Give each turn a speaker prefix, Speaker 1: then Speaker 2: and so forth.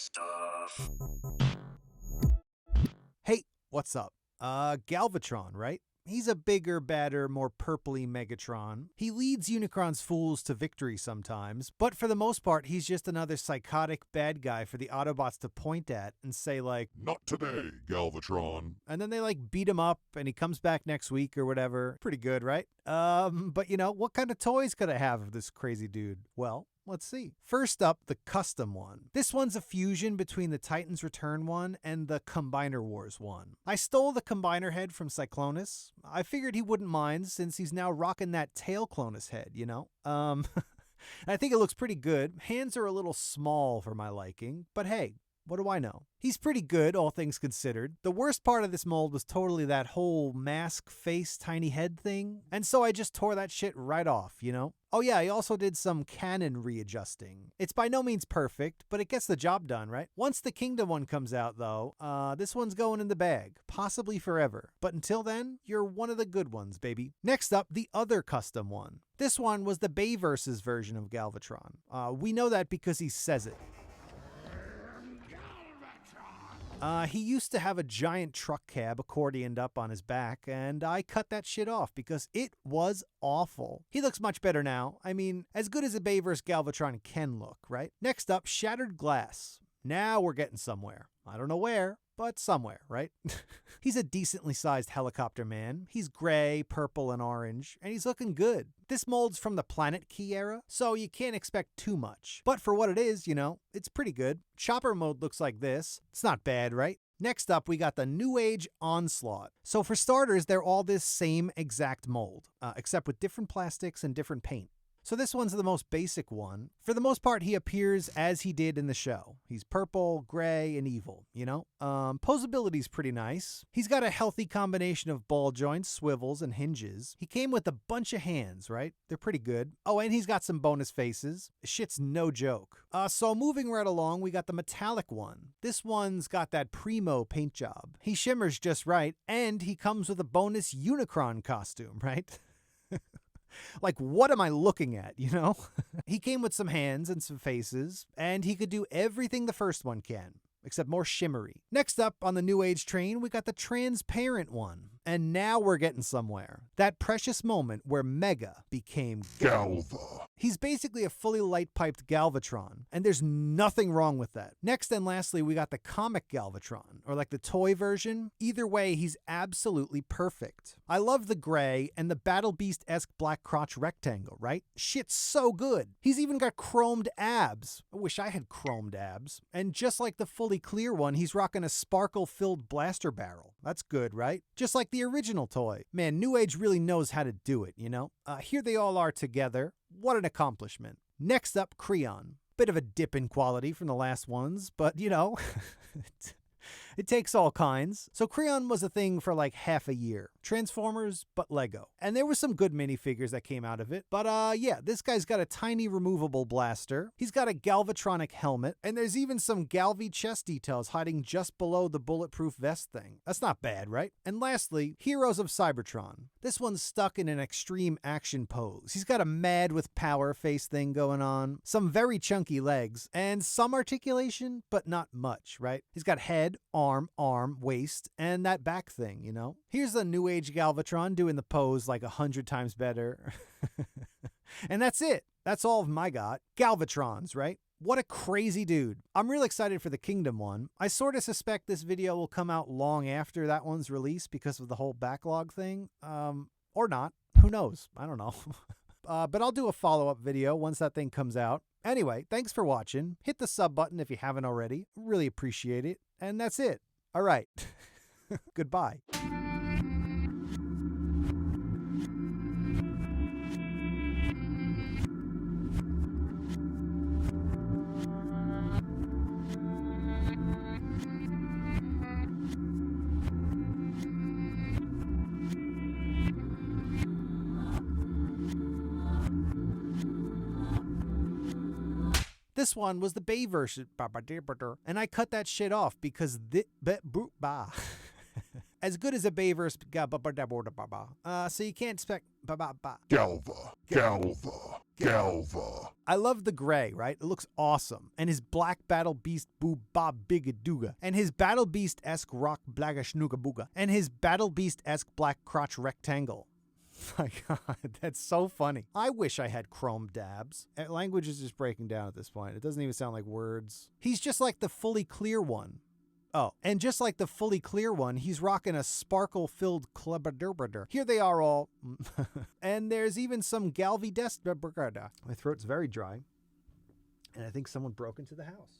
Speaker 1: Nistuff.
Speaker 2: Hey, what's up? Galvatron, right? He's a bigger, badder, more purpley Megatron. He leads Unicron's fools to victory sometimes, but for the most part, he's just another psychotic bad guy for the Autobots to point at and say like,
Speaker 3: "Not today, Galvatron."
Speaker 2: and then they like beat him up and he comes back next week or whatever. Pretty good, right? But you know, what kind of toys could I have of this crazy dude? Well, let's see. First up, the custom one. This one's a fusion between the Titans Return one and the Combiner Wars one. I stole the Combiner head from Cyclonus. I figured he wouldn't mind since he's now rocking that tail Clonus head, you know? I think it looks pretty good. Hands are a little small for my liking, but hey, what do I know? He's pretty good, all things considered. The worst part of this mold was totally that whole mask, face, tiny head thing. And so I just tore that shit right off, you know? Oh yeah, I also did some cannon readjusting. It's by no means perfect, but it gets the job done, right? Once the Kingdom one comes out, though, this one's going in the bag. Possibly forever. But until then, you're one of the good ones, baby. Next up, the other custom one. This one was the Bayverse's version of Galvatron. We know that because he says it. He used to have a giant truck cab accordioned up on his back, and I cut that shit off because it was awful. He looks much better now. I mean, as good as a Bayverse Galvatron can look, right? Next up, Shattered Glass. Now we're getting somewhere. I don't know where, but somewhere, right? He's a decently sized helicopter man. He's gray, purple, and orange, and he's looking good. This mold's from the Planet Key era, so you can't expect too much. But for what it is, you know, it's pretty good. Chopper mode looks like this. It's not bad, right? Next up, we got the new Age Onslaught. So for starters, they're all this same exact mold, except with different plastics and different paint. So this one's the most basic one. For the most part, he appears as he did in the show. He's purple, gray, and evil, you know? Posability's pretty nice. He's got a healthy combination of ball joints, swivels, and hinges. He came with a bunch of hands, right? They're pretty good. Oh, and he's got some bonus faces. Shit's no joke. So moving right along, we got the metallic one. This one's got that primo paint job. He shimmers just right, and he comes with a bonus Unicron costume, right? Like, what am I looking at, you know? He came with some hands and some faces, and he could do everything the first one can, except more shimmery. Next up on the New Age train, we got the transparent one. And now we're getting somewhere. That precious moment where Mega became
Speaker 3: Galva.
Speaker 2: He's basically a fully light-piped Galvatron, and there's nothing wrong with that. Next and lastly, we got the comic Galvatron, or like the toy version. Either way, he's absolutely perfect. I love the gray and the Battle Beast-esque black crotch rectangle, right? Shit's so good. He's even got chromed abs. I wish I had chromed abs. And just like the fully clear one, he's rocking a sparkle-filled blaster barrel. That's good, right? Just like the original toy. Man, New Age really knows how to do it, you know? Here they all are together. What an accomplishment. Next up, Creon. Bit of a dip in quality from the last ones, but you know, it takes all kinds. So Creon was a thing for like half a year. Transformers, but Lego. And there were some good minifigures that came out of it. But yeah, this guy's got a tiny removable blaster. He's got a Galvatronic helmet. And there's even some Galvy chest details hiding just below the bulletproof vest thing. That's not bad, right? And lastly, Heroes of Cybertron. This one's stuck in an extreme action pose. He's got a mad with power face thing going on, some very chunky legs, and some articulation, but not much, right? He's got head, arm, waist, and that back thing, you know? Here's the New Age Galvatron doing the pose like 100 times better. And that's it. That's all of them I got. Galvatrons, right? What a crazy dude. I'm real excited for the Kingdom one. I sort of suspect this video will come out long after that one's release because of the whole backlog thing. Or not. Who knows? I don't know. But I'll do a follow-up video once that thing comes out. Anyway, thanks for watching. Hit the sub button if you haven't already. Really appreciate it. And that's it. All right. Goodbye. This one was the Bayverse, and I cut that shit off because As good as a Bayverse, so you can't expect
Speaker 3: Galva.
Speaker 2: I love the gray, right? It looks awesome. And his black Battle Beast Boo Bob Bigaduga. And his Battle Beast-esque Rock Blagashnuga Booga. And his Battle Beast-esque black crotch rectangle. My God, that's so funny. I wish I had chrome dabs. Language is just breaking down at this point. It doesn't even sound like words. He's just like the fully clear one. Oh, and just like the fully clear one, he's rocking a sparkle-filled clubberderberder. Here they are all. And there's even some Galvidest. My throat's very dry. And I think someone broke into the house.